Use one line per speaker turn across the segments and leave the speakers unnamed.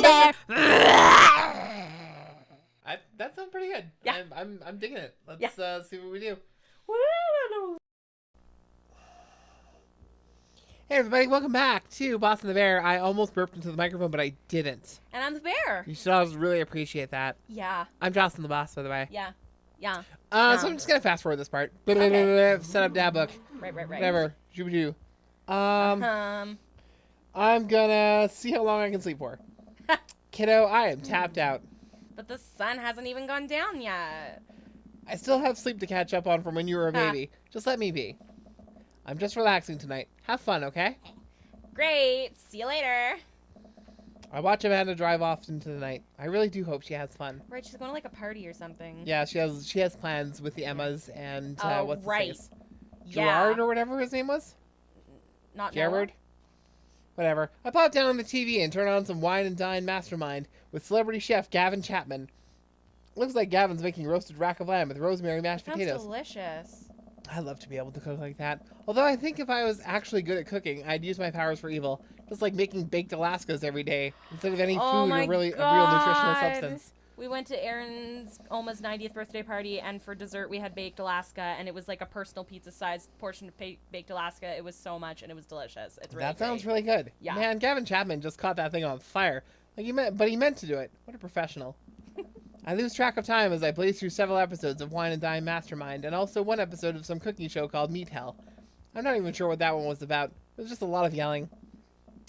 there.
That sounds pretty good.
Yeah.
I'm digging it. Let's see what we do. Hey everybody, welcome back to Boss and the Bear. I almost burped into the microphone, but I didn't.
And I'm the bear.
You should always really appreciate that.
Yeah.
I'm Jocelyn the Boss, by the way.
Yeah. Yeah.
So I'm just gonna fast forward this part.
Okay.
Set up dad book.
Right.
Whatever. Shoo-ba-doo. I'm gonna see how long I can sleep for. Kiddo, I am tapped out.
But the sun hasn't even gone down yet.
I still have sleep to catch up on from when you were a baby. Just let me be. I'm just relaxing tonight. Have fun, okay?
Great. See you later.
I watch Amanda drive off into the night. I really do hope she has fun.
Right, she's going to like a party or something.
Yeah, she has plans with the Emmas and what's his face?
Yeah.
Gerard or whatever his name was?
Not
Gerard? Whatever. I pop down on the TV and turn on some Wine and Dine Mastermind with celebrity chef Gavin Chapman. Looks like Gavin's making roasted rack of lamb with rosemary mashed potatoes.
Sounds delicious.
I love to be able to cook like that. Although I think if I was actually good at cooking, I'd use my powers for evil. Just like making baked Alaskas every day instead of any food or a real nutritional substance.
We went to Aaron's Oma's 90th birthday party, and for dessert we had baked Alaska, and it was like a personal pizza-sized portion of baked Alaska. It was so much, and it was delicious. It's really
That sounds really good.
Yeah.
Man, Gavin Chapman just caught that thing on fire. Like he meant to do it. What a professional. I lose track of time as I blaze through several episodes of Wine and Dine Mastermind, and also one episode of some cooking show called Meat Hell. I'm not even sure what that one was about. It was just a lot of yelling.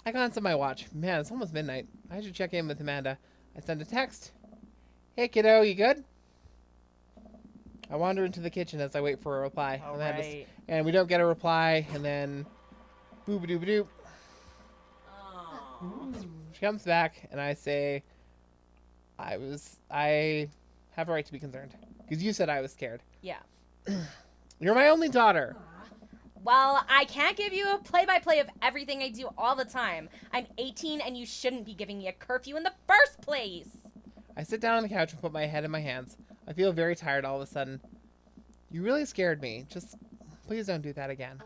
I glance at my watch. Man, it's almost midnight. I should check in with Amanda. I send a text. Hey kiddo, you good? I wander into the kitchen as I wait for a reply. And we don't get a reply, and then boop-a-doop-a-doop.
Oh.
She comes back, and I say, I have a right to be concerned. Because you said I was scared.
Yeah.
You're my only daughter.
Well, I can't give you a play-by-play of everything I do all the time. I'm 18, and you shouldn't be giving me a curfew in the first place.
I sit down on the couch and put my head in my hands. I feel very tired all of a sudden. You really scared me. Just please don't do that again.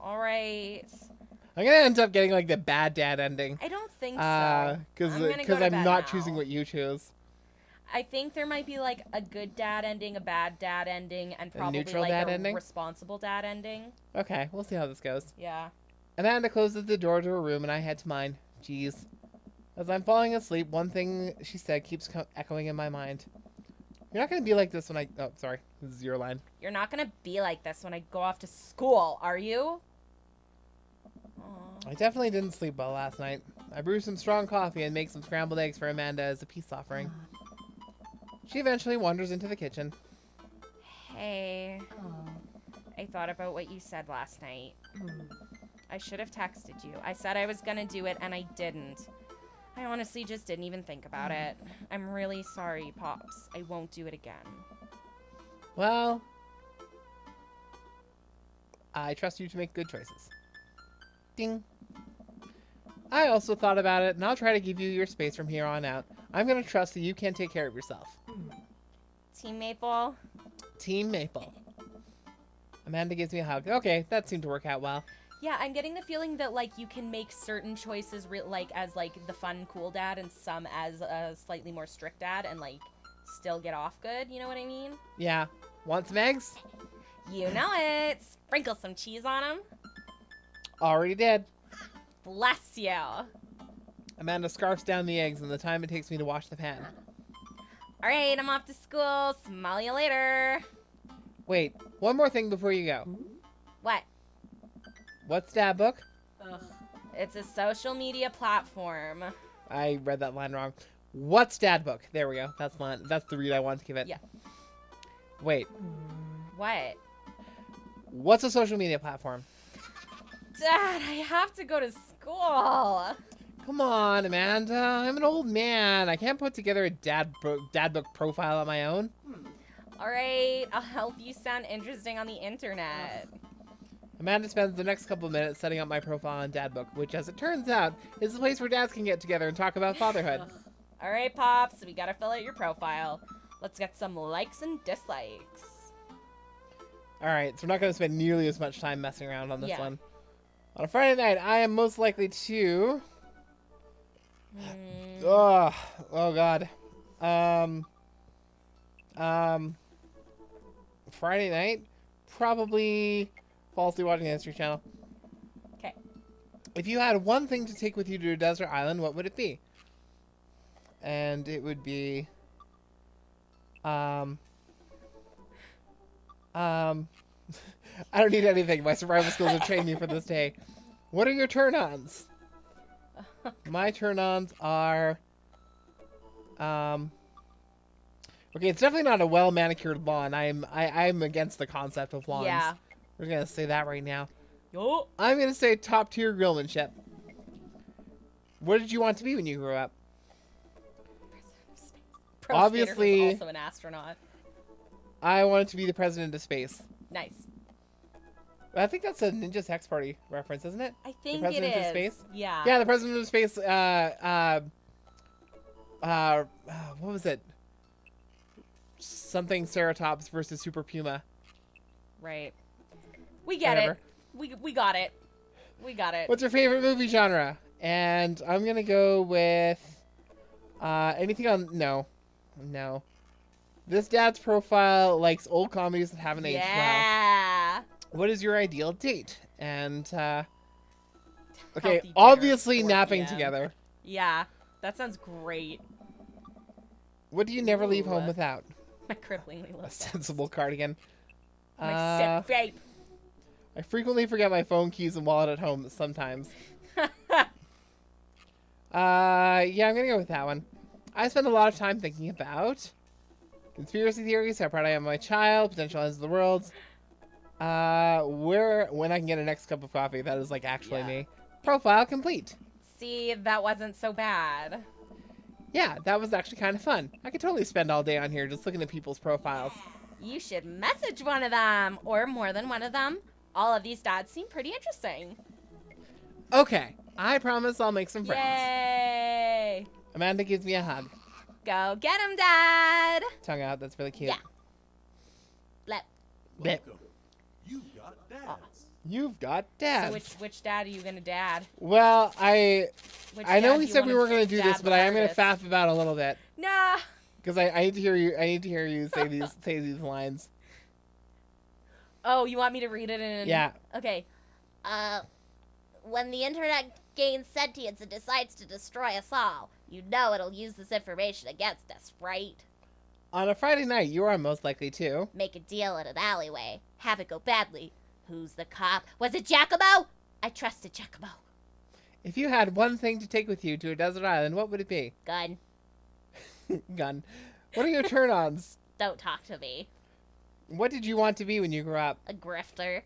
All right.
I'm going to end up getting like the bad dad ending.
I don't think so.
Because I'm not choosing what you chose.
I think there might be like a good dad ending, a bad dad ending, and probably
neutral
like
dad
a
ending?
responsible dad ending.
Okay, we'll see how this goes.
Yeah.
Amanda closes the door to her room and I head to mine. Jeez. As I'm falling asleep, one thing she said keeps echoing in my mind. You're not going to be like this when I... Oh, sorry. This is your line.
You're not going to be like this when I go off to school, are you?
I definitely didn't sleep well last night. I brew some strong coffee and make some scrambled eggs for Amanda as a peace offering. She eventually wanders into the kitchen.
Hey. I thought about what you said last night. I should have texted you. I said I was going to do it and I didn't. I honestly just didn't even think about it. I'm really sorry, Pops. I won't do it again.
Well, I trust you to make good choices. Ding. I also thought about it, and I'll try to give you your space from here on out. I'm going to trust that you can take care of yourself.
Team Maple?
Team Maple. Amanda gives me a hug. Okay, that seemed to work out well.
Yeah, I'm getting the feeling that, like, you can make certain choices, like, as, like, the fun, cool dad, and some as a slightly more strict dad, and, like, still get off good, you know what I mean?
Yeah. Want some eggs?
You know it. Sprinkle some cheese on them.
Already did.
Bless you.
Amanda scarfs down the eggs and the time it takes me to wash the pan.
All right, I'm off to school. Smell you later.
Wait, one more thing before you go.
What?
What's Dad Book?
Ugh. It's a social media platform.
I read that line wrong. What's Dad Book? There we go. That's the read I wanted to give it.
Yeah.
Wait.
What?
What's a social media platform?
Dad, I have to go to school.
Come on, Amanda. I'm an old man. I can't put together a dad book profile on my own.
All right, I'll help you sound interesting on the internet.
Amanda spends the next couple of minutes setting up my profile on Dad Book, which, as it turns out, is a place where dads can get together and talk about fatherhood.
All right, Pops, we gotta fill out your profile. Let's get some likes and dislikes.
All right, so we're not going to spend nearly as much time messing around on this one. On a Friday night, I am most likely to Oh God. Friday night, probably falsely watching the History Channel.
Okay.
If you had one thing to take with you to a desert island, what would it be? And it would be, I don't need anything. My survival skills have trained me for this day. What are your turn-ons? My turn-ons are, okay, it's definitely not a well-manicured lawn. I'm against the concept of lawns.
Yeah.
We're gonna say that right now.
Yo.
I'm gonna say top-tier grillmanship. What did you want to be when you grew up?
Pro
Obviously-
Skater who's also an astronaut.
I wanted to be the president of space.
Nice.
I think that's a Ninja Sex Party reference, isn't it?
I think it
President of
is.
Space?
Yeah.
Yeah, the president of space. What was it? Something Ceratops versus Super Puma.
Right. We get
Whatever.
it. We got it. We got it.
What's your favorite movie genre? And I'm gonna go with anything on no. This dad's profile likes old comedies that haven't aged well.
Yeah.
What is your ideal date? And okay,
Healthy dinner,
obviously
4
napping
PM.
together.
Yeah. That sounds great.
What do you never leave home
Ooh.
without?
My cripplingly
A
low
sensible cardigan.
My sick vape.
I frequently forget my phone keys and wallet at home sometimes. Yeah, I'm gonna go with that one. I spend a lot of time thinking about conspiracy theories, how proud I am of my child, potential ends of the world. When I can get a next cup of coffee, that is like actually
Yeah.
me. Profile complete.
See, that wasn't so bad.
Yeah, that was actually kind of fun. I could totally spend all day on here just looking at people's profiles.
You should message one of them, or more than one of them. All of these dads seem pretty interesting.
Okay, I promise I'll make some friends.
Yay!
Amanda gives me a hug.
Go get him, Dad!
Tongue out, that's really cute.
Yeah. Blep.
Blip.
You've got dads.
You've got dads.
So which dad are you gonna dad?
Well,
Which
I know
dad
we
do you
said we
wanna
weren't going to do
dad
this,
the
but I am going to
hardest?
faff about a little bit
Nah.
because I need to hear you. I need to hear you say these lines.
Oh, you want me to read it in?
Yeah.
Okay.
When the internet gains sentience and decides to destroy us all, you know it'll use this information against us, right?
On a Friday night, you are most likely to.
Make a deal in an alleyway. Have it go badly. Who's the cop? Was it Giacomo? I trusted Giacomo.
If you had one thing to take with you to a desert island, what would it be?
Gun.
Gun. What are your turn-ons?
Don't talk to me.
What did you want to be when you grew up?
A grifter.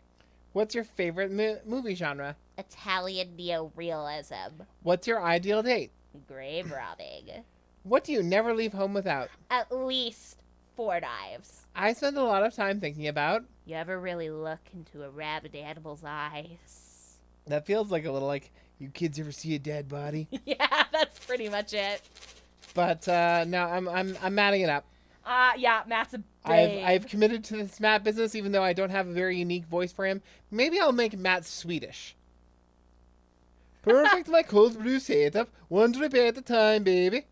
What's your favorite movie genre?
Italian neo-realism.
What's your ideal date?
Grave robbing.
What do you never leave home without?
At least 4 knives.
I spend a lot of time thinking about.
You ever really look into a rabid animal's eyes?
That feels like a little like, you kids ever see a dead body?
Yeah, that's pretty much it.
But no, I'm matting it up.
Yeah, Matt's a babe.
I've committed to this Matt business, even though I don't have a very unique voice for him. Maybe I'll make Matt Swedish. Perfect like cold brew setup, one drip at a time, baby.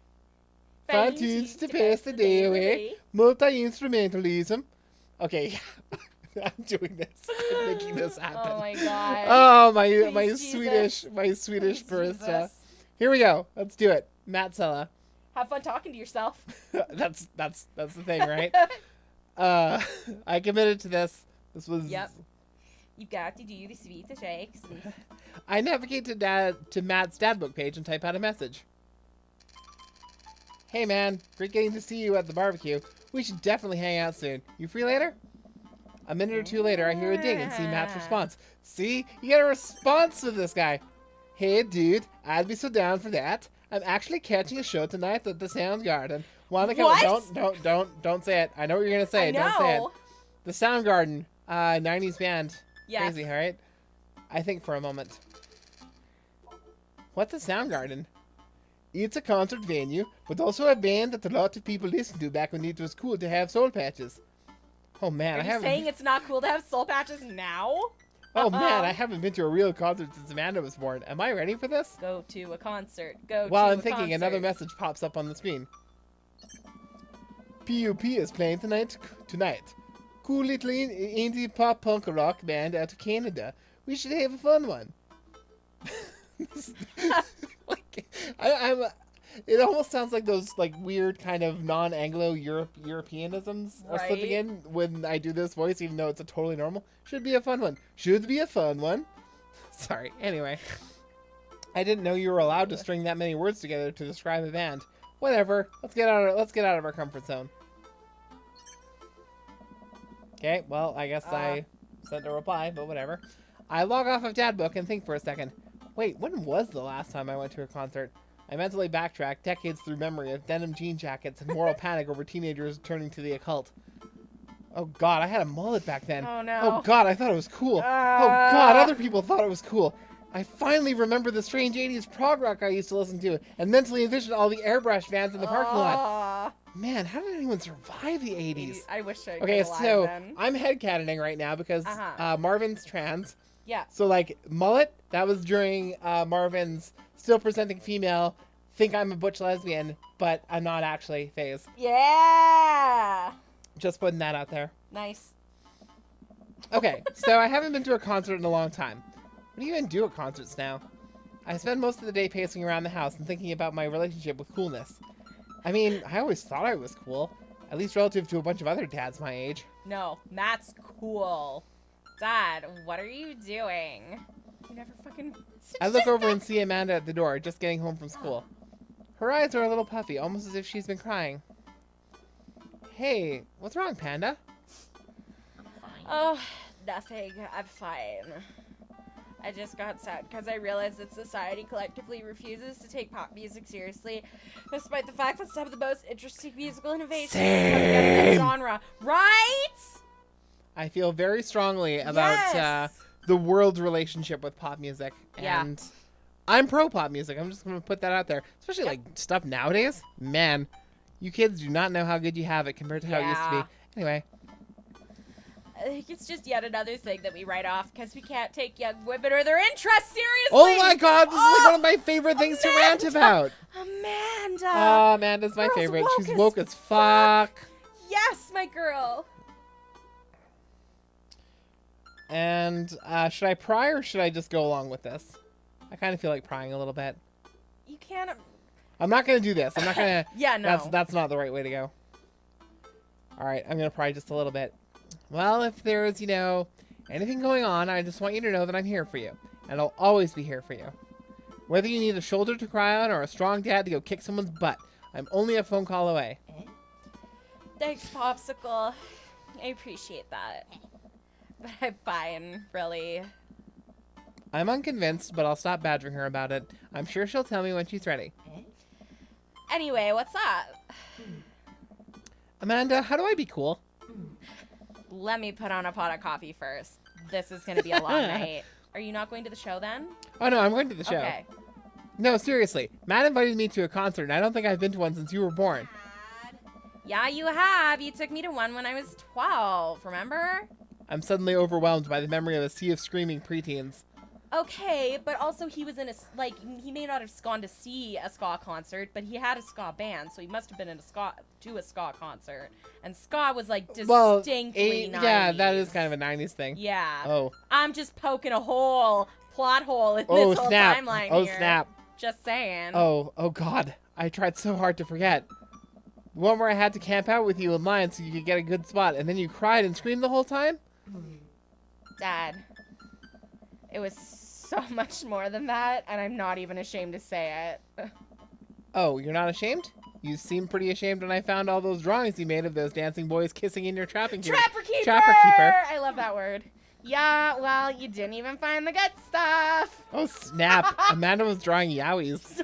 Fine tunes to pass the day away. Multi-instrumentalism. Okay, I'm doing this. I'm making this happen.
Oh my god.
Oh
Please,
my
Jesus.
Swedish
Please,
barista.
Jesus.
Here we go. Let's do it. Matt Sella.
Have fun talking to yourself.
that's the thing, right? I committed to this. This was.
Yep. You got to do the sweet shakes.
I navigate to Matt's dad book page and type out a message. Hey man, great getting to see you at the barbecue. We should definitely hang out soon. You free later? A minute or two later, I hear a ding and see Matt's response. See, you get a response with this guy. Hey dude, I'd be so down for that. I'm actually catching a show tonight at the Soundgarden. Wanna come?
What?
Don't say it. I know what you're gonna say.
I
Don't say it.
know.
The Soundgarden, 90s band.
Yes.
Crazy, alright? I think for a moment. What's a Soundgarden? It's a concert venue, but also a band that a lot of people listened to back when it was cool to have soul patches. Oh man,
Are
I
you
haven't.
saying it's not cool to have soul patches now?
Oh man, I haven't been to a real concert since Amanda was born. Am I ready for this?
Go to a concert. Go
While
to
I'm
a
thinking,
concert.
another message pops up on the screen. PUP is playing tonight. Cool little indie pop punk rock band out of Canada. We should have a fun one. Like, it almost sounds like those like weird kind of non-Anglo Europeanisms are slipping
Right.
in when I do this voice, even though it's a totally normal. Should be a fun one. Should be a fun one. Sorry. Anyway, I didn't know you were allowed to string that many words together to describe a band. Whatever. Let's get out of our comfort zone. Okay. Well, I guess I sent a reply, but whatever. I log off of Dadbook and think for a second. Wait, when was the last time I went to a concert? I mentally backtrack decades through memory of denim jean jackets and moral panic over teenagers turning to the occult. Oh god, I had a mullet back then.
Oh no.
Oh god, I thought it was cool. Oh god, other people thought it was cool. I finally remember the strange 80s prog rock I used to listen to and mentally envisioned all the airbrush vans in the parking lot. Man, how did anyone survive the 80s?
I wish I
Okay,
could alive
so
then.
I'm headcanoning right now because Marvin's trans.
Yeah.
So, like, mullet, that was during Marvin's still presenting female, think I'm a butch lesbian, but I'm not actually phase.
Yeah.
Just putting that out there.
Nice.
Okay, so I haven't been to a concert in a long time. What do you even do at concerts now? I spend most of the day pacing around the house and thinking about my relationship with coolness. I mean, I always thought I was cool, at least relative to a bunch of other dads my age.
No, Matt's cool. Dad, what are you doing? You never fucking...
I look over and see Amanda at the door, just getting home from school. Her eyes are a little puffy, almost as if she's been crying. Hey, what's wrong, Panda?
Oh, nothing. I'm fine. I just got sad because I realized that society collectively refuses to take pop music seriously, despite the fact that some of the most interesting musical innovations come together in the genre. Right?
I feel very strongly about the world's relationship with pop music.
Yeah.
And I'm pro pop music. I'm just going to put that out there. Especially like stuff nowadays. Man, you kids do not know how good you have it compared to how it used to be. Anyway.
I think it's just yet another thing that we write off because we can't take young women or their interests seriously.
Oh my god, this is like one of my favorite things to rant about.
Amanda.
Oh, Amanda's my
Girl's
favorite.
woke
She's
as
woke as fuck.
Yes, my girl.
And should I pry or should I just go along with this? I kind of feel like prying a little bit.
You can't.
I'm not going to do this. I'm not going to...
Yeah, no.
That's not the right way to go. All right, I'm going to pry just a little bit. Well, if there's, anything going on, I just want you to know that I'm here for you. And I'll always be here for you. Whether you need a shoulder to cry on or a strong dad to go kick someone's butt, I'm only a phone call away.
Thanks, Popsicle. I appreciate that. But I'm fine, really.
I'm unconvinced, but I'll stop badgering her about it. I'm sure she'll tell me when she's ready.
Anyway, what's up?
Amanda, how do I be cool?
Let me put on a pot of coffee first. This is going to be a long night. Are you not going to the show then?
Oh, no, I'm going to the show.
Okay.
No, seriously. Matt invited me to a concert, and I don't think I've been to one since you were born.
Yeah, you have. You took me to one when I was 12, remember?
I'm suddenly overwhelmed by the memory of a sea of screaming preteens.
Okay, but also he was in he may not have gone to see a ska concert, but he had a ska band, so he must have been in a ska concert. And ska was distinctly 90s.
Yeah, that is kind of a 90s thing.
Yeah.
Oh.
I'm just poking a plot hole in
Oh,
this whole
snap.
timeline
Oh,
here.
snap.
Just saying.
Oh god. I tried so hard to forget. The one where I had to camp out with you in line so you could get a good spot, and then you cried and screamed the whole time?
Dad, it was so much more than that, and I'm not even ashamed to say it.
Oh, you're not ashamed? You seemed pretty ashamed when I found all those drawings you made of those dancing boys kissing in your trapping cage.
Trapper Keeper!
Trapper Keeper.
I love that word. Yeah, well, you didn't even find the good stuff.
Oh, snap. Amanda was drawing yowies.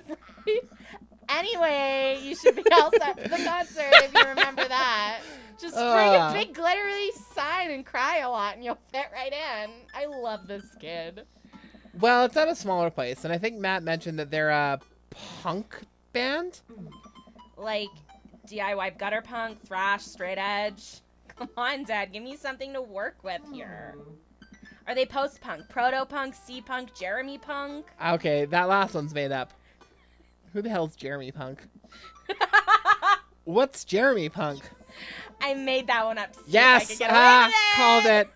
Anyway, you should be all set for the concert if you remember that. Just bring a big glittery sign and cry a lot and you'll fit right in. I love this kid.
Well, it's at a smaller place, and I think Matt mentioned that they're a punk band?
Like DIY gutter punk, thrash, straight edge. Come on, Dad, give me something to work with here. Are they post-punk, proto-punk, C-punk, Jeremy punk?
Okay, that last one's made up. Who the hell's Jeremy Punk? What's Jeremy Punk?
I made that one up to see if I
Yes!
could get away with it.
Called it.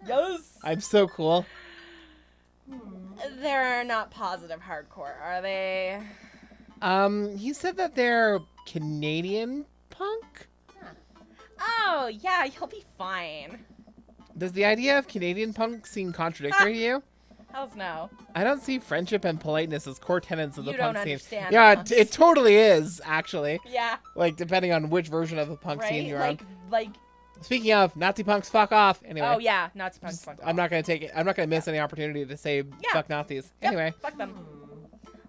Yes.
I'm so cool.
They're not positive hardcore, are they?
He said that they're Canadian punk?
Oh, yeah, you'll be fine.
Does the idea of Canadian punk seem contradictory to you?
Hells no.
I don't see friendship and politeness as core tenets of the
You
punk
don't
scene.
understand
Yeah,
punks.
it totally is, actually.
Yeah,
Like, depending on which version of the punk scene
right?
you're on.
Like,
Speaking of, Nazi punks, fuck off. Anyway.
oh yeah, Nazi punk.
Just-
Fuck
I'm not gonna take it. I'm not gonna miss any opportunity to say fuck Nazis.
Yep,
Anyway,
fuck them.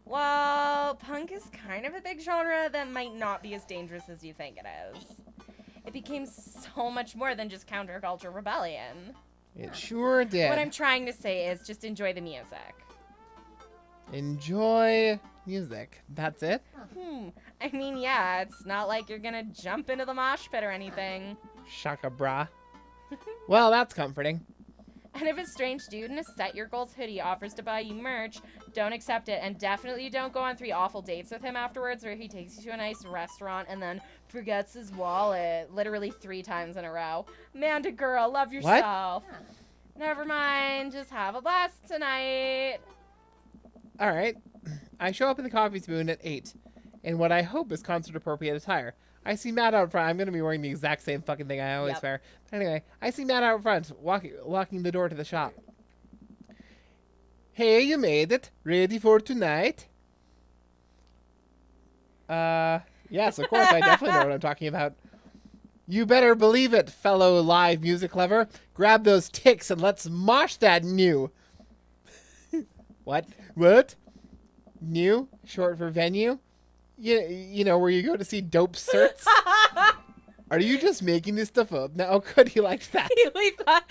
Well, punk is kind of a big genre that might not be as dangerous as you think it is. It became so much more than just counterculture rebellion.
it sure did.
What I'm trying to say is just enjoy the music.
Enjoy music. That's it.
I mean, yeah, it's not like you're gonna jump into the mosh pit or anything.
Shaka bra. Well, that's comforting.
And if a strange dude in a Set Your Goals hoodie offers to buy you merch, don't accept it. And definitely don't go on 3 awful dates with him afterwards where he takes you to a nice restaurant and then forgets his wallet literally 3 times in a row. Manda girl, love yourself. Never mind, just have a blast tonight.
All right. I show up in the Coffee Spoon at 8, in what I hope is concert-appropriate attire. I see Matt out front. I'm going to be wearing the exact same fucking thing I always
Yep.
wear. But anyway, I see Matt out front, walking the door to the shop. Hey, you made it. Ready for tonight? Yes, of course. I definitely know what I'm talking about. You better believe it, fellow live music lover. Grab those ticks and let's mosh that new. What? What? New? Short for venue? You know, where you go to see dope certs? Are you just making this stuff up? No, oh, good, he liked that.
He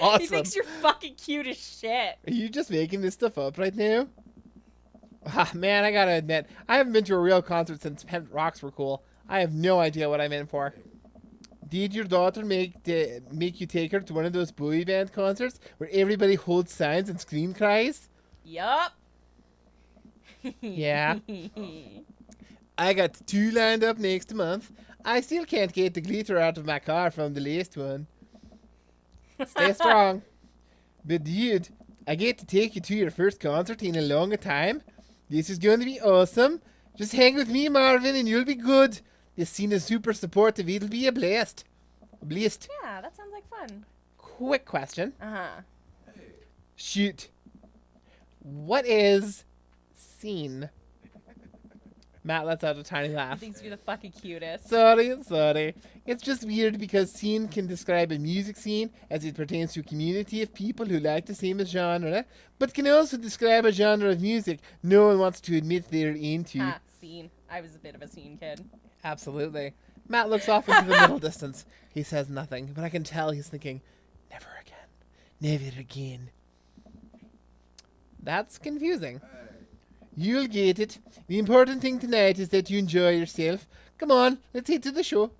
Awesome.
thinks you're fucking cute as shit.
Are you just making this stuff up right now? Ah, man, I gotta admit, I haven't been to a real concert since Pent Rocks were cool. I have no idea what I'm in for. Did your daughter make you take her to one of those boy band concerts where everybody holds signs and scream cries?
Yup.
Yeah. I got 2 lined up next month. I still can't get the glitter out of my car from the last one. Stay strong. But dude, I get to take you to your first concert in a long time. This is going to be awesome. Just hang with me, Marvin, and you'll be good. This scene is super supportive. It'll be a blast. A blast.
Yeah, that sounds like fun.
Quick question.
Uh-huh.
Shoot. What is scene? Matt lets out a tiny
He
laugh.
thinks you're the fucking cutest.
Sorry. It's just weird because scene can describe a music scene as it pertains to a community of people who like the same genre, but can also describe a genre of music no one wants to admit they're into.
Ha, scene. I was a bit of a scene kid.
Absolutely. Matt looks off into the middle distance. He says nothing, but I can tell he's thinking, never again. Never again. That's confusing. You'll get it. The important thing tonight is that you enjoy yourself. Come on, let's head to the show.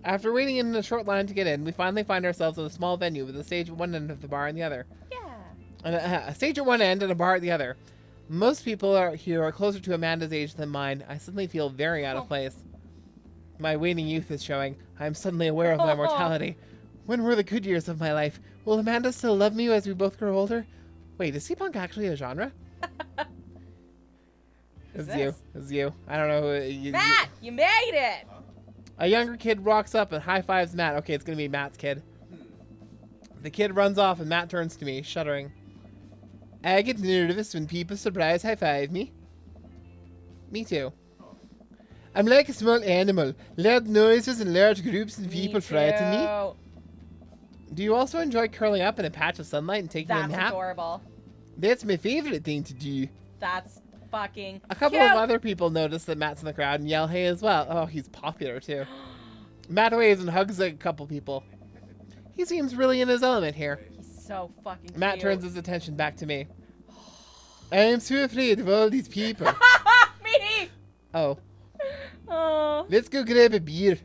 After waiting in a short line to get in, we finally find ourselves in a small venue with a stage at one end of the bar and the other.
Yeah.
And a stage at one end and a bar at the other. Most people here are closer to Amanda's age than mine. I suddenly feel very out of place. My waning youth is showing. I am suddenly aware of my mortality. When were the good years of my life? Will Amanda still love me as we both grow older? Wait, is C-punk actually a genre?
Who's
It's you. I don't know.
Matt, you made it!
A younger kid walks up and high-fives Matt. Okay, it's going to be Matt's kid. The kid runs off and Matt turns to me, shuddering. I get nervous when people surprise high-five me. Me too. I'm like a small animal. Loud noises and large groups of people frighten me. Do you also enjoy curling up in a patch of sunlight and taking a
That's
nap?
adorable.
That's my favorite thing to do.
That's fucking
A couple
cute.
of other people notice that Matt's in the crowd and yell hey as well. Oh, he's popular too. Matt waves and hugs a couple people. He seems really in his element here.
He's so fucking
Matt
cute.
turns his attention back to me. I am so afraid of all these people.
Me!
Oh,
Oh,
let's go grab a beer.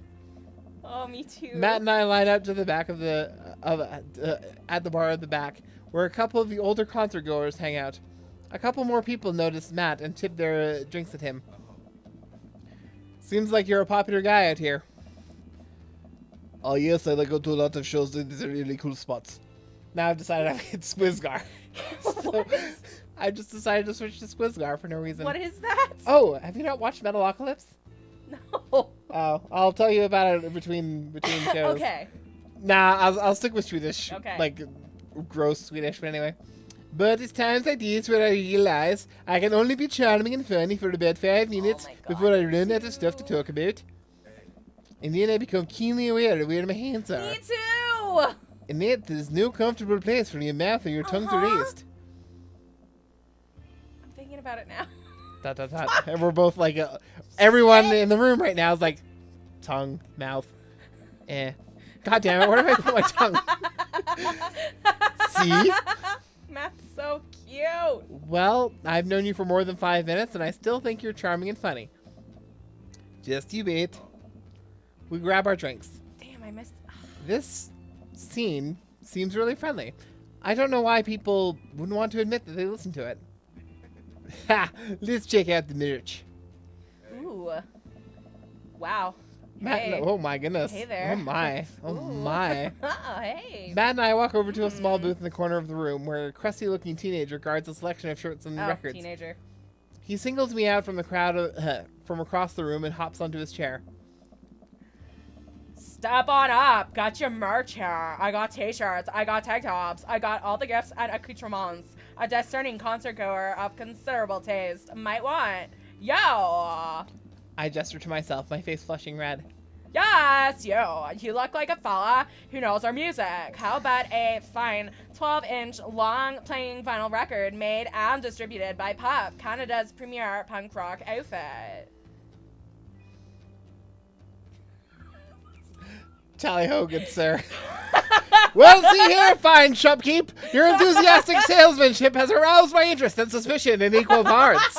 oh, me too.
Matt and I line up to the back of the at the bar at the back, where a couple of the older concert goers hang out. A couple more people notice Matt and tip their drinks at him. Seems like you're a popular guy out here. Oh yes, I like go to a lot of shows. These are really cool spots. Now I've decided I'm going to Squizgar. So I just decided to switch to Squizgar for no reason.
What is that?
Oh, have you not watched Metalocalypse?
No.
Oh, I'll tell you about it between shows.
Okay.
Nah, I'll stick with Swedish.
Okay.
Like, gross Swedish, but anyway. But it's times like these where I realize I can only be charming and funny for about 5 minutes
my God,
before I run
me
out of stuff to
too.
talk about. And then I become keenly aware of where my hands are.
Me too.
And yet, there's no comfortable place for your mouth or your tongue to rest.
I'm thinking about it now.
Dot, dot, dot. And we're both like, everyone in the room right now is like, tongue, mouth, God damn it, where did I put my tongue? See?
Matt's so cute.
Well, I've known you for more than 5 minutes, and I still think you're charming and funny. Just you wait. We grab our drinks.
Damn, I missed.
This scene seems really friendly. I don't know why people wouldn't want to admit that they listen to it. Ha! Let's check out the merch.
Ooh. Wow.
Matt,
Hey.
oh my goodness.
Hey there.
Oh my. Oh
Ooh.
my.
Oh, hey.
Matt and I walk over to a small booth in the corner of the room where a crusty-looking teenager guards a selection of shirts and records.
Teenager.
He singles me out from the crowd from across the room and hops onto his chair.
Step on up. Got your merch here. I got t-shirts. I got tank tops. I got all the gifts and accoutrements. A discerning concert goer of considerable taste might want. Yo.
I gesture to myself, my face flushing red.
Yes, you. You look like a fella who knows our music. How about a fine 12-inch long playing vinyl record made and distributed by Pup, Canada's premier punk rock outfit?
Tally ho, good sir. Well, see here, fine shopkeep. Your enthusiastic salesmanship has aroused my interest and suspicion in equal parts.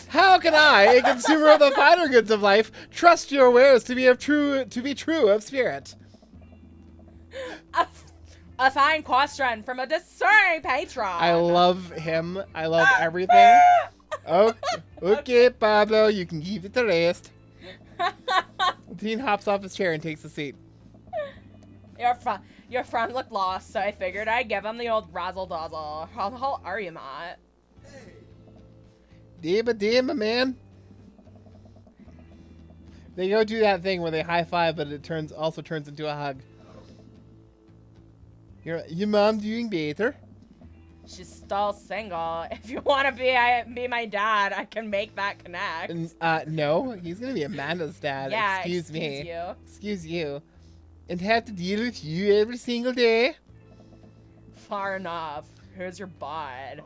How can I, a consumer of the finer goods of life, trust your wares to be true of spirit?
A fine question from a discerning patron.
I love him. I love everything. Okay, Pablo, you can give it the rest. Dean hops off his chair and takes a seat.
Your friend looked lost, so I figured I'd give him the old razzle dazzle. How the hell are you, Matt?
Damn, man. They go do that thing where they high five, but it also turns into a hug. Your mom doing better?
She's still single. If you want to be my dad, I can make that connect.
No, he's gonna be Amanda's dad.
Yeah,
Excuse me.
you.
Excuse you. And have to deal with you every single day?
Far enough. Who's your bud?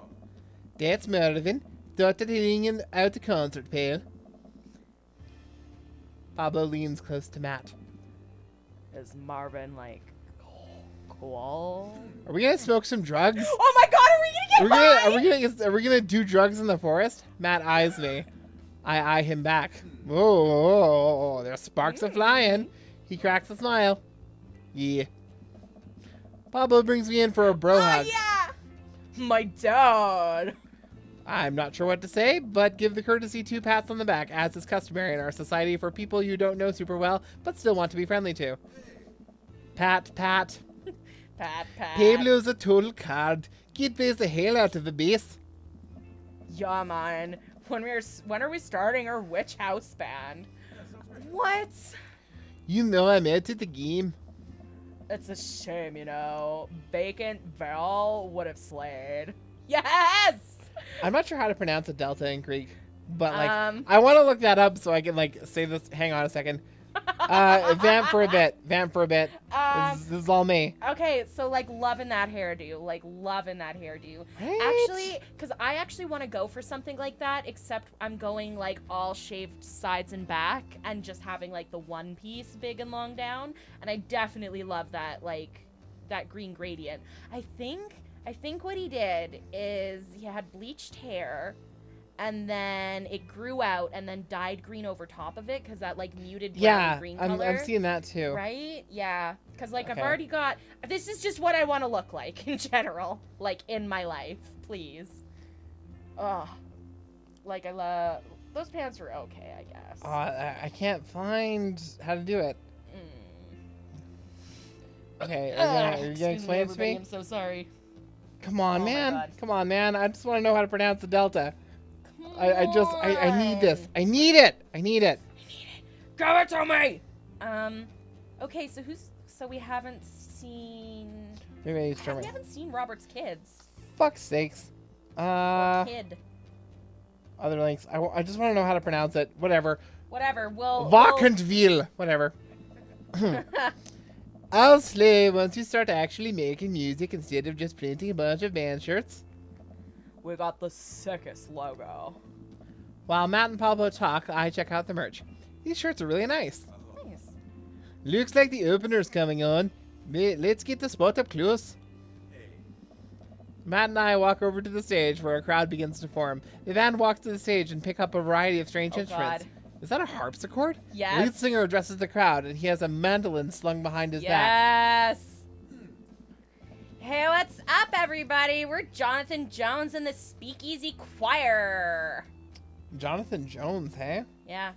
That's Marvin. Started hanging out the concert, pal. Pablo leans close to Matt.
Is Marvin like cool?
Are we gonna smoke some drugs?
Oh my god, are we gonna get high?
Are we gonna do drugs in the forest? Matt eyes me. I eye him back. Whoa, there's sparks are flying. He cracks a smile. Yeah. Pablo brings me in for a bro hug.
Yeah! My dad.
I'm not sure what to say, but give the courtesy 2 pats on the back, as is customary in our society for people you don't know super well, but still want to be friendly to. Pat.
Pat.
Pablo's a total card. Kid plays the hell out of the bass.
Yeah, man. When are we starting our witch house band? What?
You know I'm out at the game.
It's a shame, you know. Vacant Val would have slayed. Yes!
I'm not sure how to pronounce a delta in Greek, but like
I
want to look that up so I can like say this. Hang on a second. Vamp for a bit. This is all me.
Okay, so like loving that hairdo.
Right?
Actually, because I actually want to go for something like that, except I'm going like all shaved sides and back and just having like the one piece big and long down. And I definitely love that, like that green gradient. I think what he did is he had bleached hair and then it grew out and then dyed green over top of it because that like muted brown
Yeah,
green
I'm
color.
seeing that too.
Right? Yeah. Because like I've
Okay.
already got. This is just what I want to look like in general, like in my life. Please. Ugh. Like I love those pants are okay, I guess.
I can't find how to do it. Okay, are you gonna explain it to me?
I'm so sorry.
Come on,
Oh my
man.
God.
Come on, man. I just want to know how to pronounce the delta.
Come
I need this.
on.
I need it. I need it.
Give it to me. Okay, so we haven't seen.
Maybe I need to
We
turn my.
haven't seen Robert's kids.
Fuck's sakes.
Or kid.
Other links. I just want to know how to pronounce it. Whatever.
Whatever. We'll.
Vacantville. Whatever. I'll slay once you start actually making music instead of just printing a bunch of band shirts.
We got the sickest logo.
While Matt and Pablo talk, I check out the merch. These shirts are really nice.
Nice.
Looks like the opener's coming on. Let's get the spot up close. Matt and I walk over to the stage where a crowd begins to form. The band walks to the stage and pick up a variety of strange
Oh,
instruments.
God.
Is that a harpsichord?
Yes.
Lead singer addresses the crowd and he has a mandolin slung behind his back.
Yes. Hey, what's up, everybody? We're Jonathan Jones and the Speakeasy Choir.
Jonathan Jones, hey?
Yeah.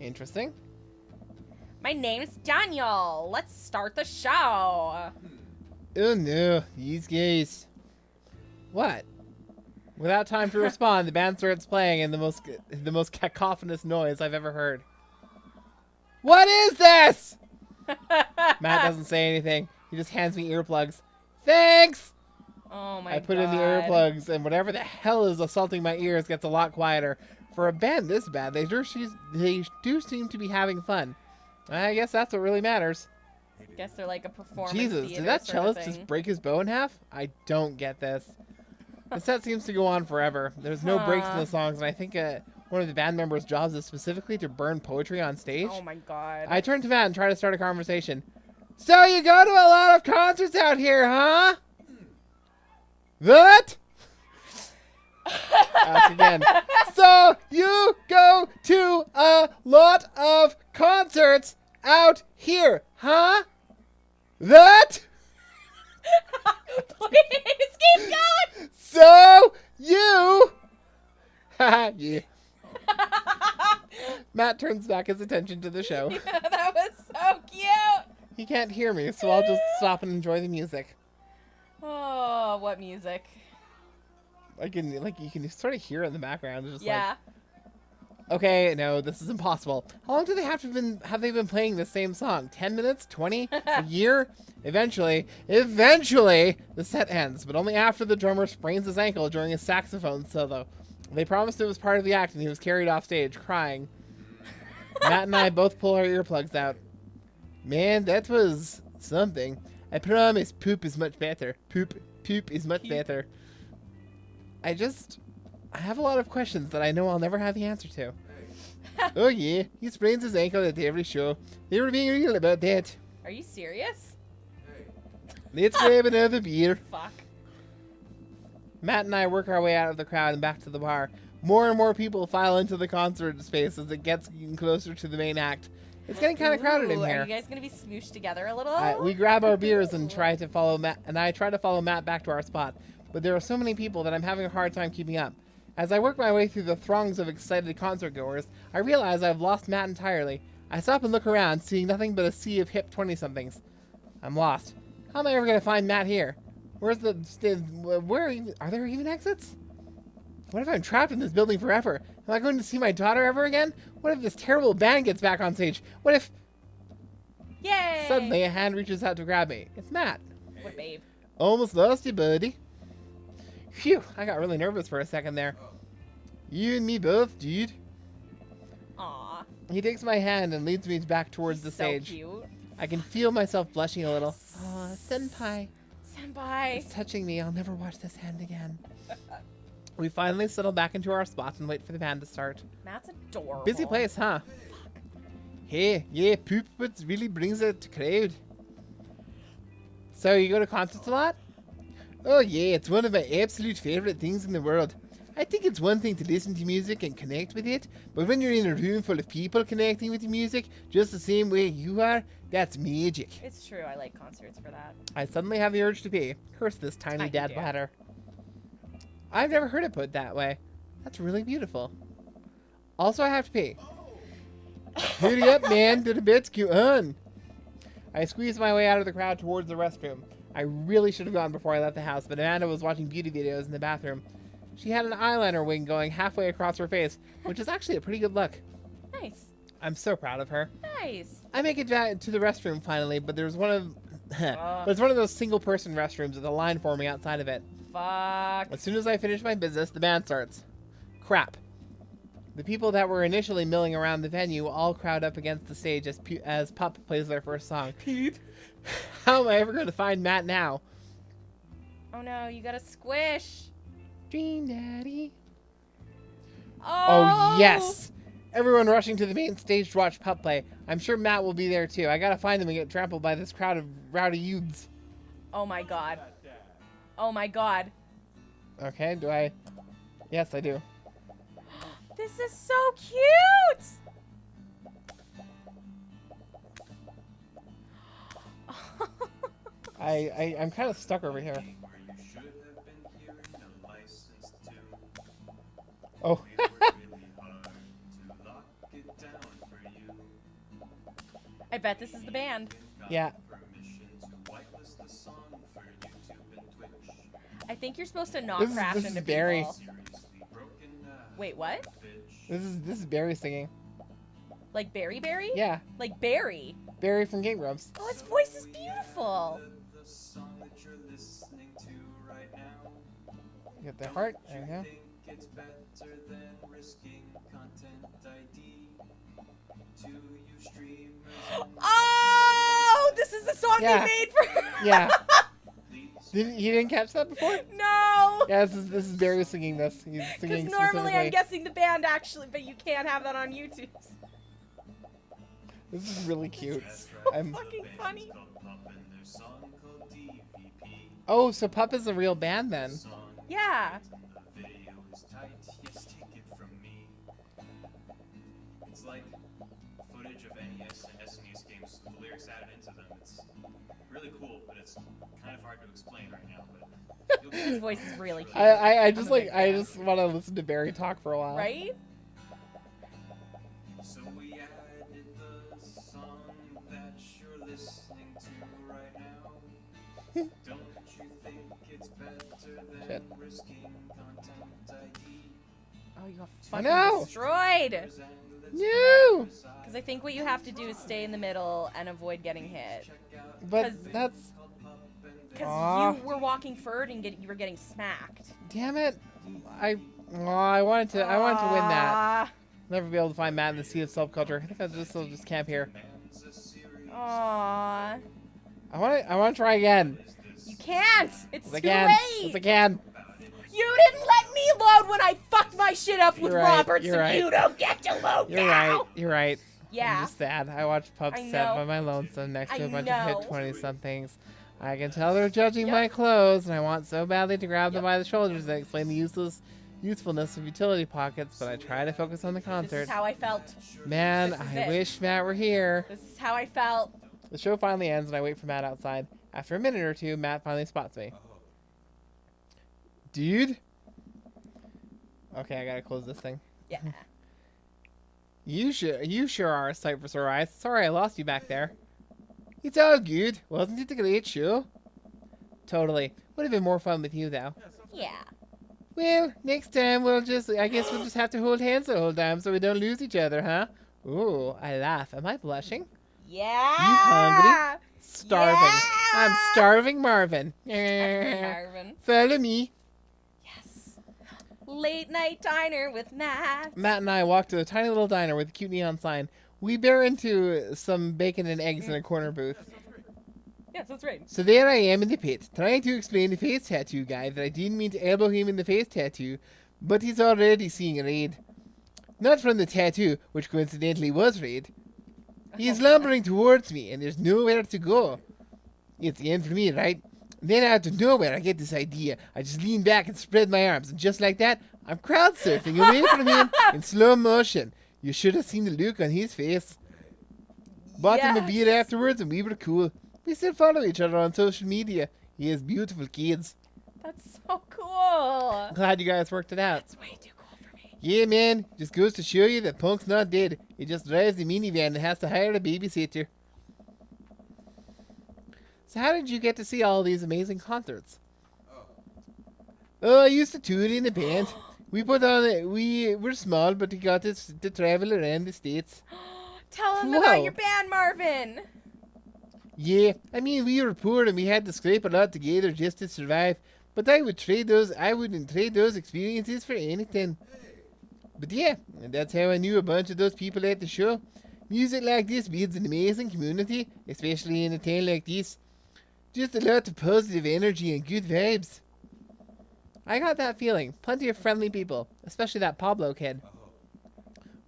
Interesting.
My name's Daniel. Let's start the show.
Oh no, these guys. What? Without time to respond, the band starts playing in the most cacophonous noise I've ever heard. What is this? Matt doesn't say anything. He just hands me earplugs. Thanks!
Oh my god.
I put in the earplugs, and whatever the hell is assaulting my ears gets a lot quieter. For a band this bad, they do seem to be having fun. I guess that's what really matters.
Guess they're like a performance
Jesus,
theater
did that
sort of
cellist just
thing.
break his bow in half? I don't get this. The set seems to go on forever. There's no breaks in the songs, and I think one of the band members' jobs is specifically to burn poetry on stage.
Oh my god.
I turn to Matt and try to start a conversation. So you go to a lot of concerts out here, huh? What? Ask again. So you go to a lot of concerts out here, huh? That?
Please keep going.
So you... yeah. Matt turns back his attention to the show.
That was so cute.
He can't hear me, so I'll just stop and enjoy the music.
Oh, what music?
You can sort of hear it in the background. It's just
Yeah.
like, okay, no, this is impossible. How long do they have they been playing the same song? 10 minutes? 20? A year? Eventually, the set ends, but only after the drummer sprains his ankle during his saxophone solo. They promised it was part of the act, and he was carried off stage crying. Matt and I both pull our earplugs out. Man, that was something. I promise poop is much better. Poop is much better. I have a lot of questions that I know I'll never have the answer to. Oh yeah, he sprains his ankle at every show. They were being real about that.
Are you serious?
Let's grab another beer.
Fuck.
Matt and I work our way out of the crowd and back to the bar. More and more people file into the concert space as it gets closer to the main act. It's getting kind of crowded in
Ooh,
here.
Are you guys gonna be smooshed together a little?
We grab our beers and try to follow Matt, and I try to follow Matt back to our spot. But there are so many people that I'm having a hard time keeping up. As I work my way through the throngs of excited concert goers, I realize I've lost Matt entirely. I stop and look around, seeing nothing but a sea of hip 20-somethings. I'm lost. How am I ever going to find Matt here? Are there even exits? What if I'm trapped in this building forever? Am I going to see my daughter ever again? What if this terrible band gets back on stage? What if...
Yay!
Suddenly a hand reaches out to grab me. It's Matt.
What, babe?
Almost lost you, buddy. Phew, I got really nervous for a second there. You and me both, dude.
Aw.
He takes my hand and leads me back towards the
So
stage.
cute.
I can feel myself blushing a little. Aw, senpai.
Senpai.
It's touching me. I'll never watch this hand again. We finally settle back into our spot and wait for the band to start.
Matt's adorable.
Busy place, huh? Hey, yeah, poop really brings it to crowd. So you go to concerts a lot? Oh yeah, it's one of my absolute favorite things in the world. I think it's one thing to listen to music and connect with it, but when you're in a room full of people connecting with the music just the same way you are, that's magic.
It's true. I like concerts for that.
I suddenly have the urge to pee. Curse this tiny
Tiny
dad
dad.
bladder. I've never heard it put that way. That's really beautiful. Also, I have to pee. Hurry up, man. To the bits, go on. I squeezed my way out of the crowd towards the restroom. I really should have gone before I left the house, but Amanda was watching beauty videos in the bathroom. She had an eyeliner wing going halfway across her face, which is actually a pretty good look.
Nice.
I'm so proud of her.
Nice.
I make it to the restroom finally, but there's one of... but it's one of those single-person restrooms with a line forming outside of it.
Fuck.
As soon as I finish my business, the band starts. Crap. The people that were initially milling around the venue all crowd up against the stage as Pup plays their first song. Pete. How am I ever going to find Matt now?
Oh no, you gotta squish.
Dream Daddy.
Oh,
Oh, yes! Everyone rushing to the main stage to watch Pup play. I'm sure Matt will be there too. I gotta find him and get trampled by this crowd of rowdy youths.
Oh my god. Oh my god.
Okay, do I? Yes, I do.
This is so cute!
I'm kind of stuck over here. Oh.
I bet this is the band.
Yeah.
I think you're supposed to not
This
crash
is
into
Barry.
people. Wait, what?
This is Barry singing.
Like Barry Barry?
Yeah,
Like Barry.
Barry from Game Grumps.
Oh, his voice is beautiful.
Get the heart. There we go.
Oh, this is the song
Yeah.
they made for.
Yeah. You didn't catch that before?
No.
Yeah, this is Barry singing this. He's
Because
singing
normally I'm
specifically.
guessing the band actually, but you can't have that on YouTube.
This is really cute. I'm.
Fucking funny.
Oh, so Pup is a real band then?
Yeah.
It's like footage of NES and SNES games with the lyrics added into them. It's really cool, but it's kind of hard to explain right now. But you'll get
His
it.
voice is really cute.
I
I'm
just
a big
I
fan.
just want to listen to Barry talk for a while.
Right?
So we added the song that you're listening to right now. Don't you think it's better than
Shit.
risking content ID?
Oh, you got
I
fucking
know.
destroyed.
No!
Because I think what you have to do is stay in the middle and avoid getting hit.
But
'Cause-
that's...
Because
Aw.
you were walking forward and you were getting smacked.
Damn it. I wanted to win that.
Ah.
Never be able to find Matt in the sea of subculture. I think I'll just camp here.
Aww.
I want to try again.
You can't. It's
Yes,
too
I can.
late.
Yes, I can.
You didn't let me load when I fucked my shit up with
You're right,
Roberts,
you're
and
right.
you don't get to load
You're
now.
right. You're right.
Yeah.
I'm just sad. I watched Pup
I
set
know.
by my lonesome next to
I
a bunch of
know.
hit 20-somethings. I can tell they're judging
Yep.
my clothes, and I want so badly to grab them
Yep.
by the shoulders and explain the usefulness of utility pockets, but I try to focus on the
This
concert.
is how I felt.
Man,
this is
I
it.
wish Matt were here.
This is how I felt.
The show finally ends, and I wait for Matt outside. After a minute or two, Matt finally spots me. Dude? Okay, I gotta close this thing.
Yeah.
You sure are a sight for sore eyes. Sorry I lost you back there. It's all good. Wasn't it a great show? Totally. Would have been more fun with you, though.
Yeah.
Well, next time I guess we'll just have to hold hands the whole time so we don't lose each other, huh? Ooh, I laugh. Am I blushing?
Yeah.
You hungry? Starving.
Yeah.
I'm starving Marvin.
Marvin.
Follow me.
Yes. Late night diner with Matt.
Matt and I walk to a tiny little diner with a cute neon sign. We bear into some bacon and eggs in a corner booth.
Yes, that's right.
So there I am in the pit, trying to explain to face tattoo guy that I didn't mean to elbow him in the face tattoo, but he's already seeing red. Not from the tattoo, which coincidentally was red. He is lumbering towards me, and there's nowhere to go. It's the end for me, right? Then out of nowhere, I get this idea. I just lean back and spread my arms, and just like that, I'm crowd surfing away from him in slow motion. You should have seen the look on his face. Bought him a beer
Yes.
afterwards, and we were cool. We still follow each other on social media. He has beautiful kids.
That's so cool.
Glad you guys worked it out.
That's way too cool for me.
Yeah, man. Just goes to show you that Punk's not dead. He just drives the minivan and has to hire a babysitter. So how did you get to see all these amazing concerts? Oh, I used to tour in a band. We put on it. We're small, but we got to travel around the States.
Tell him
Whoa.
about your band, Marvin.
Yeah, I mean, we were poor and we had to scrape a lot together just to survive. But I wouldn't trade those experiences for anything. But yeah, and that's how I knew a bunch of those people at the show. Music like this builds an amazing community, especially in a town like this. Just a lot of positive energy and good vibes. I got that feeling. Plenty of friendly people, especially that Pablo kid.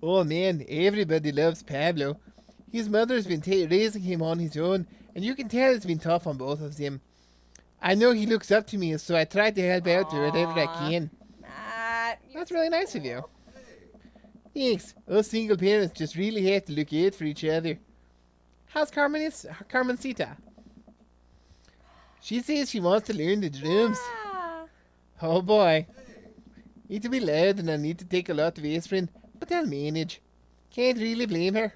Oh man, everybody loves Pablo. His mother's been raising him on his own, and you can tell it's been tough on both of them. I know he looks up to me, so I try to help out wherever I
Aw.
can.
Matt, you're
That's really nice of you. Thanks. Us single parents just really have to look out for each other. How's Carmencita? She says she wants to learn the drums.
Ah.
Oh boy. Need to be loud and I need to take a lot of aspirin, but I'll manage. Can't really blame her.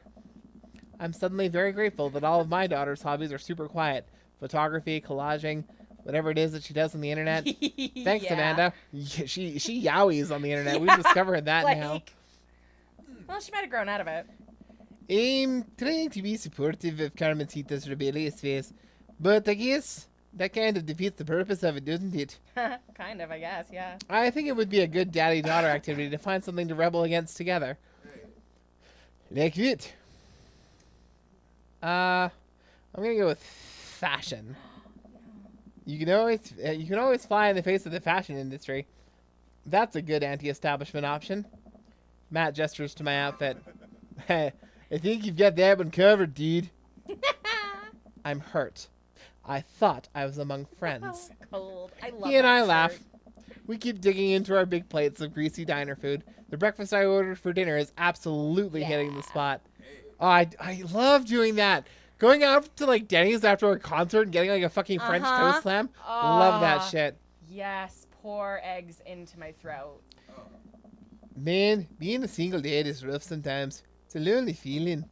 I'm suddenly very grateful that all of my daughter's hobbies are super quiet. Photography, collaging, whatever it is that she does on the internet. Thanks,
Yeah.
Amanda. Yeah, she yowies on the internet. We've discovered that now.
Well, she might have grown out of it.
I'm trying to be supportive of Carmencita's rebellious phase, but I guess that kind of defeats the purpose of it, doesn't it?
Kind of, I guess, yeah.
I think it would be a good daddy-daughter activity to find something to rebel against together. Like it. I'm gonna go with fashion. You can always fly in the face of the fashion industry. That's a good anti-establishment option. Matt gestures to my outfit. I think you've got that one covered, dude. I'm hurt. I thought I was among friends.
Cold. I love
He and
that
I
shirt.
laugh. We keep digging into our big plates of greasy diner food. The breakfast I ordered for dinner is absolutely hitting the spot. Oh, I love doing that. Going out to like Denny's after a concert and getting like a fucking French toast slam. Love that shit.
Yes, pour eggs into my throat.
Man, being a single dad is rough sometimes. It's a lonely feeling.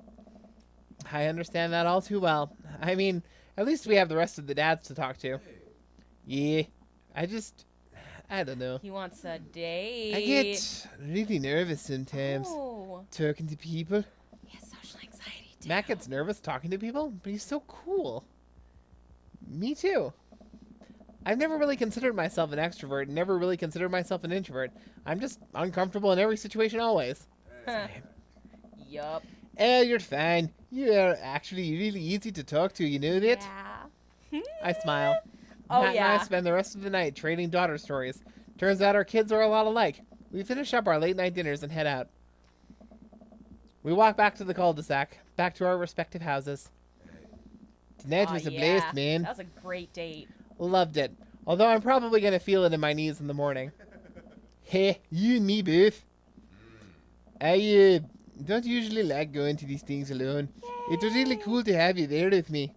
I understand that all too well. I mean, at least we have the rest of the dads to talk to. Yeah, I don't know.
He wants a date.
I get really nervous sometimes
Oh.
talking to people.
He has social anxiety too.
Matt gets nervous talking to people, but he's so cool. Me too. I've never really considered myself an extrovert and never really considered myself an introvert. I'm just uncomfortable in every situation always.
Yup.
You're fine. You are actually really easy to talk to, you know that?
Yeah.
I smile.
Oh,
Matt and
yeah.
I spend the rest of the night trading daughter stories. Turns out our kids are a lot alike. We finish up our late night dinners and head out. We walk back to the cul-de-sac, back to our respective houses. Tonight
Aw,
was a
yeah.
blast, man.
That was a great date.
Loved it. Although I'm probably going to feel it in my knees in the morning. Hey, you and me both. I don't usually like going to these things alone. It was really cool to have you there with me.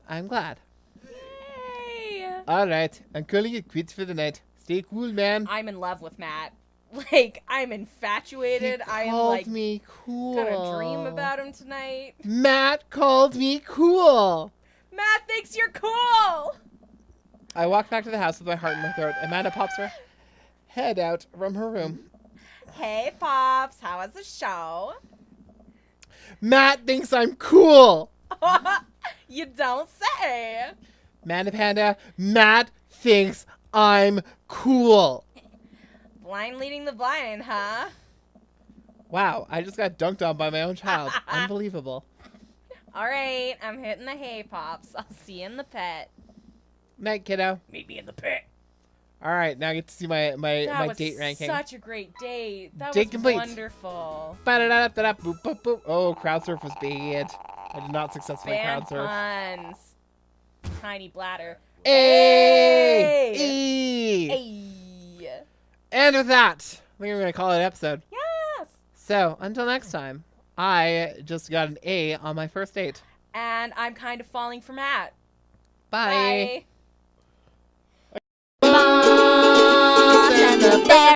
I'm glad.
Yay.
Alright, I'm calling it quits for the night. Stay cool, man.
I'm in love with Matt. Like, I'm infatuated. I am
called
like
me cool.
gonna dream about him tonight.
Matt called me cool.
Matt thinks you're cool.
I walk back to the house with my heart in my throat. Amanda pops her head out from her room.
Hey, Pops. How was the show?
Matt thinks I'm cool.
You don't say.
Amanda Panda, Matt thinks I'm cool.
Blind leading the blind, huh?
Wow, I just got dunked on by my own child. Unbelievable.
All right, I'm hitting the hay, Pops. I'll see you in the pit.
Night, kiddo.
Meet me in the pit.
All right, now I get to see my
That was
date ranking.
such a great date. That
Date
was
complete.
wonderful.
Ba-da-da-da-da, boop, boop, boop. Oh, crowd surf was bad. I did not successfully
Fan
crowd surf.
puns. Tiny bladder.
A.
Hey!
E.
Hey.
And with that, we're going to call it an episode.
Yes.
So, until next time, I just got an A on my first date.
And I'm kind of falling for Matt.
Bye.
Bye.